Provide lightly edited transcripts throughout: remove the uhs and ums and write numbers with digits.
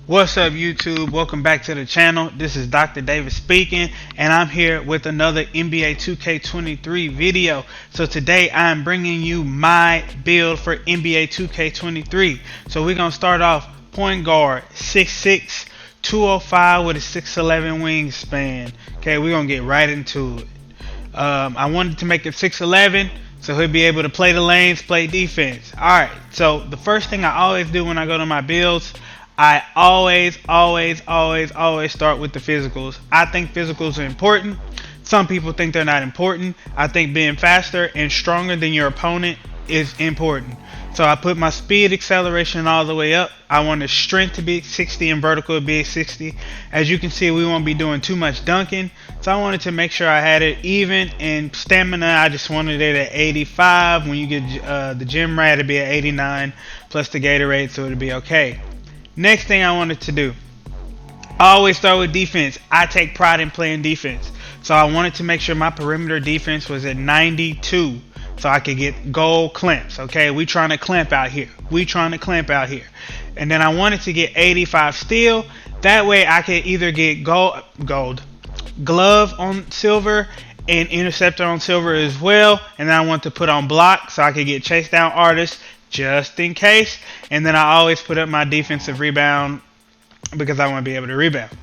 What's up, YouTube? Welcome back to the channel. This is Dr. David speaking, and I'm here with another NBA 2K23 video. So today I'm bringing you my build for NBA 2K23. So we're going to start off point guard, 6'6", 205 with a 6'11 wingspan. Okay, we're going to get right into it. I wanted to make it 6'11", so he'll be able to play the lanes, play defense. Alright, so the first thing I always do when I go to my builds, I always start with the physicals. I think physicals are important. Some people think they're not important. I think being faster and stronger than your opponent is important. So I put my speed acceleration all the way up. I want the strength to be 60 and vertical to be 60. As you can see, we won't be doing too much dunking. So I wanted to make sure I had it even. And stamina, I just wanted it at 85. When you get the gym rat, it'll be at 89 plus the Gatorade, so it'll be okay. Next thing I wanted to do, I always start with defense. I take pride in playing defense. So I wanted to make sure my perimeter defense was at 92 so I could get gold clamps. Okay, we trying to clamp out here. And then I wanted to get 85 steal. That way I could either get gold glove on silver and interceptor on silver as well. And then I want to put on block so I could get chase down artists just in case. And then I always put up my defensive rebound because I want to be able to rebound.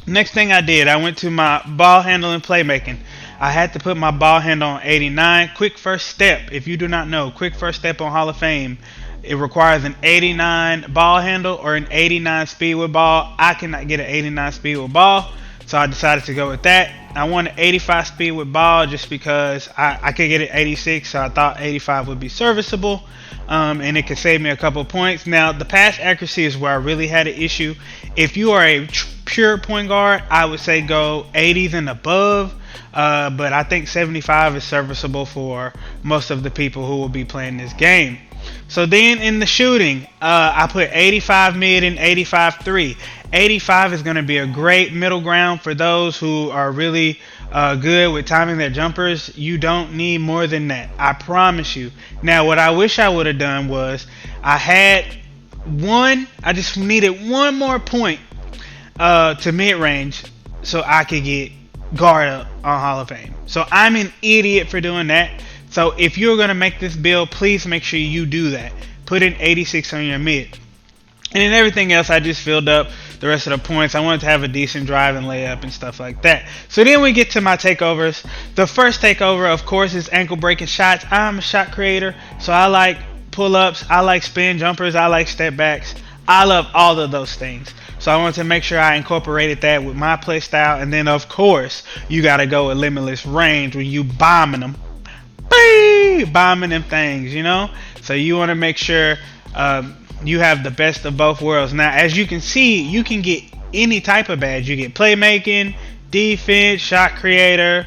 Next thing I did, I went to my ball handling playmaking. I had to put my ball handle on 89. Quick first step. If you do not know, quick first step on Hall of Fame, it requires an 89 ball handle or an 89 speed with ball. I cannot get an 89 speed with ball, so I decided to go with that. I wanted 85 speed with ball just because I could get it 86, so I thought 85 would be serviceable. And it could save me a couple points. Now, the pass accuracy is where I really had an issue. If you are a pure point guard, I would say go 80s and above. But I think 75 is serviceable for most of the people who will be playing this game. So then in the shooting, I put 85 mid and 85 3. 85 is going to be a great middle ground for those who are really good with timing their jumpers. You don't need more than that, I promise you. Now what I wish I would have done was I just needed one more point to mid-range so I could get guard up on Hall of Fame. So I'm an idiot for doing that. So if you're going to make this build, please make sure you do that. Put in 86 on your mid. And then everything else, I just filled up the rest of the points. I wanted to have a decent drive and layup and stuff like that. So then we get to my takeovers. The first takeover, of course, is ankle breaking shots. I'm a shot creator, so I like pull-ups, I like spin jumpers, I like step backs. I love all of those things. So I wanted to make sure I incorporated that with my play style. And then, of course, you got to go with limitless range when you bombing them. Bombing them things, you know? So you want to make sure you have the best of both worlds. Now, as you can see, you can get any type of badge. You get playmaking, defense, shot creator,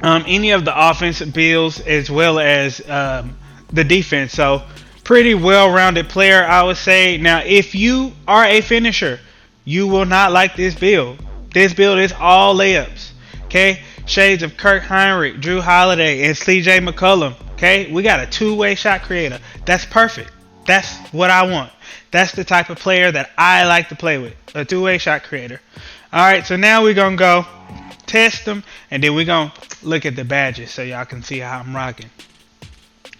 any of the offensive builds as well as the defense. So pretty well-rounded player, I would say. Now, if you are a finisher, you will not like this build. This build is all layups. Okay, shades of Kirk Heinrich, Drew Holiday, and C.J. McCollum. Okay, we got a two-way shot creator. That's perfect. That's what I want. That's the type of player that I like to play with. A two-way shot creator. Alright, so now we're going to go test them. And then we're going to look at the badges so y'all can see how I'm rocking.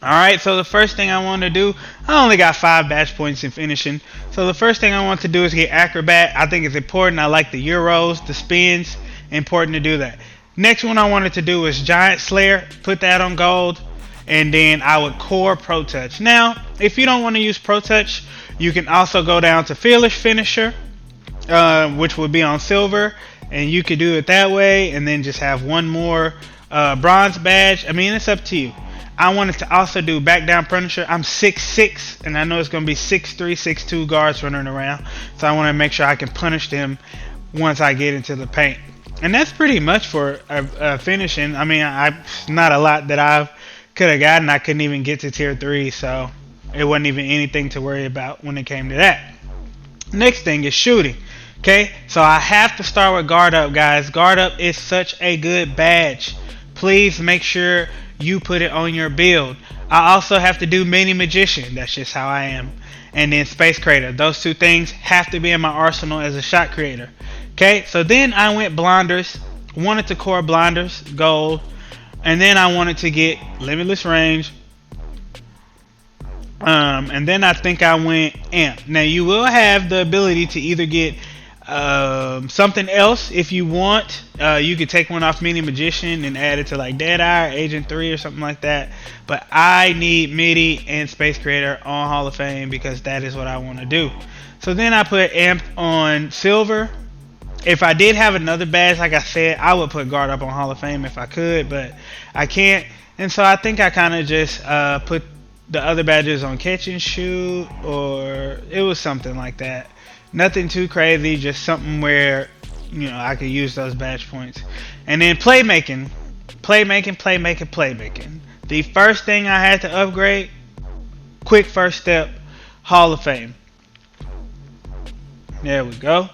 Alright, so the first thing I want to do, I only got 5 badge points in finishing. So the first thing I want to do is get acrobat. I think it's important. I like the Euros, the spins. Important to do that. Next one I wanted to do is Giant Slayer. Put that on gold. And then I would core Pro Touch. Now, if you don't want to use Pro Touch, you can also go down to Fearless Finisher, which would be on silver, and you could do it that way, and then just have one more bronze badge. I mean, it's up to you. I wanted to also do Back Down Punisher. I'm 6'6", and I know it's going to be 6'3", 6'2 guards running around, so I want to make sure I can punish them once I get into the paint. And that's pretty much for finishing. I mean, not a lot that I've could have gotten. I couldn't even get to tier 3, so it wasn't even anything to worry about when it came to that. Next thing is shooting. Okay, so I have to start with guard up, guys. Guard up is such a good badge. Please make sure you put it on your build. I also have to do mini magician. That's just how I am. and then Space Creator. Those two things have to be in my arsenal as a shot creator. Okay, so then I went blinders, wanted to core blinders, gold, and then I wanted to get limitless range. And then I think I went amp. Now you will have the ability to either get something else if you want. You could take one off Mini Magician and add it to like Deadeye or Agent 3 or something like that. But I need MIDI and Space Creator on Hall of Fame because that is what I want to do. So then I put amp on silver. If I did have another badge, like I said, I would put guard up on Hall of Fame if I could, but I can't. And so I think I kind of just put the other badges on catch and shoot, or it was something like that. Nothing too crazy, just something where, you know, I could use those badge points. And then playmaking. The first thing I had to upgrade, quick first step, Hall of Fame. There we go.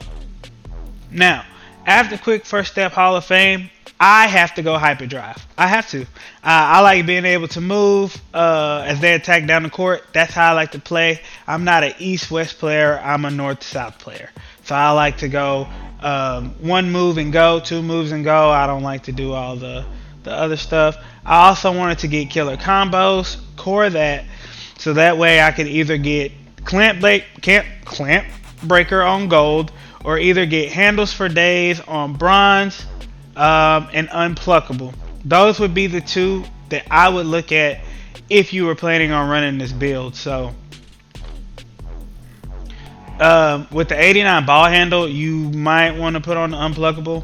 Now, after quick first step Hall of Fame, I have to go hyperdrive. I have to. I like being able to move as they attack down the court. That's how I like to play. I'm not an east-west player. I'm a north-south player. So I like to go one move and go, two moves and go. I don't like to do all the other stuff. I also wanted to get killer combos, core that, so that way I could either get clamp breaker on gold, or either get handles for days on bronze, and unpluckable. Those would be the two that I would look at if you were planning on running this build. So with the 89 ball handle, you might want to put on the unpluckable.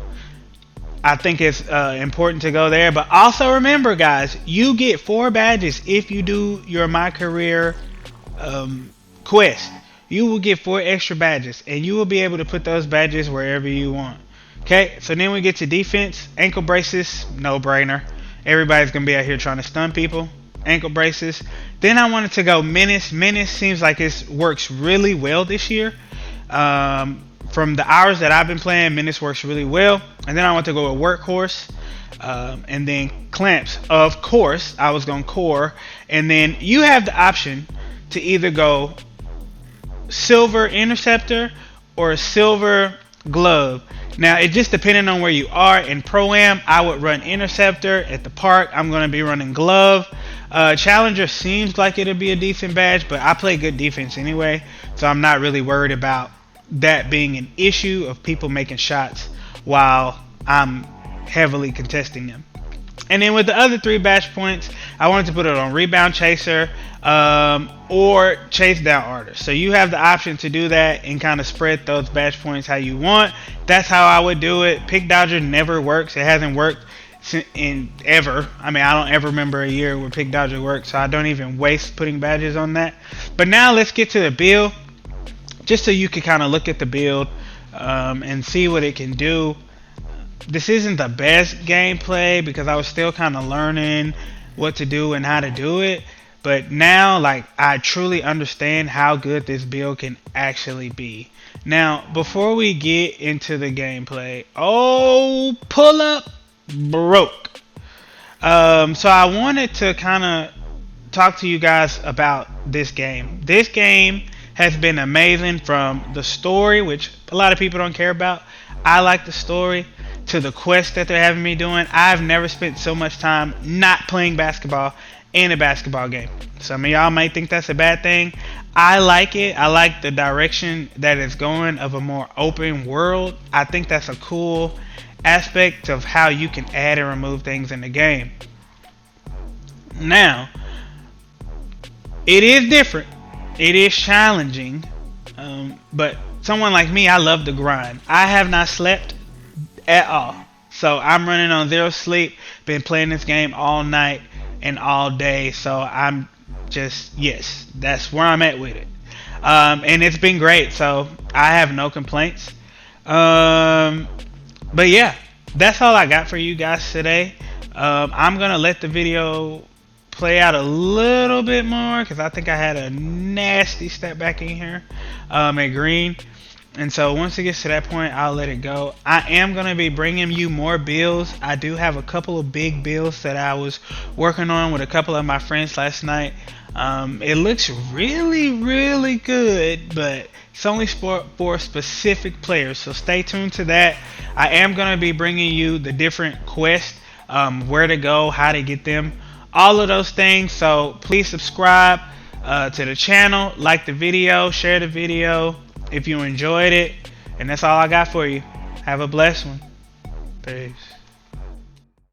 I think it's important to go there. But also remember, guys, you get 4 badges if you do your My Career quest. You will get 4 extra badges, and you will be able to put those badges wherever you want. Okay, so then we get to defense. Ankle braces, no brainer. Everybody's gonna be out here trying to stun people. Ankle braces. Then I wanted to go menace. Menace seems like it works really well this year. From the hours that I've been playing, menace works really well. And then I want to go with workhorse. And then clamps. Of course, I was gonna core. And then you have the option to either go silver interceptor or silver glove. Now it just depending on where you are. In Pro-Am, I would run interceptor. At the park, I'm going to be running glove. Challenger seems like it'll be a decent badge, but I play good defense anyway, so I'm not really worried about that being an issue of people making shots while I'm heavily contesting them. And then with the other 3 badge points, I wanted to put it on rebound chaser or chase down artist. So you have the option to do that and kind of spread those badge points how you want. That's how I would do it. Pick dodger never works. It hasn't worked in ever. I mean, I don't ever remember a year where pick dodger worked, so I don't even waste putting badges on that. But now let's get to the build, just so you can kind of look at the build and see what it can do. This isn't the best gameplay because I was still kind of learning what to do and how to do it. But now, like, I truly understand how good this build can actually be. Now, before we get into the gameplay, pull up broke. So I wanted to kind of talk to you guys about this game. This game has been amazing, from the story, which a lot of people don't care about. I like the story, to the quest that they're having me doing. I've never spent so much time not playing basketball in a basketball game. Some of y'all might think that's a bad thing. I like it. I like the direction that it's going of a more open world. I think that's a cool aspect of how you can add and remove things in the game. Now, it is different. It is challenging. But someone like me, I love the grind. I have not slept at all. So I'm running on 0 sleep. Been playing this game all night and all day. So I'm just, yes, that's where I'm at with it. And it's been great. So I have no complaints. But yeah, that's all I got for you guys today. I'm going to let the video play out a little bit more because I think I had a nasty step back in here at green. And so once it gets to that point, I'll let it go. I am going to be bringing you more builds. I do have a couple of big builds that I was working on with a couple of my friends last night. It looks really good, but it's only for specific players, so stay tuned to that. I am going to be bringing you the different quests, where to go, how to get them, all of those things. So please subscribe to the channel, like the video, share the video if you enjoyed it. And that's all I got for you. Have a blessed one. Peace.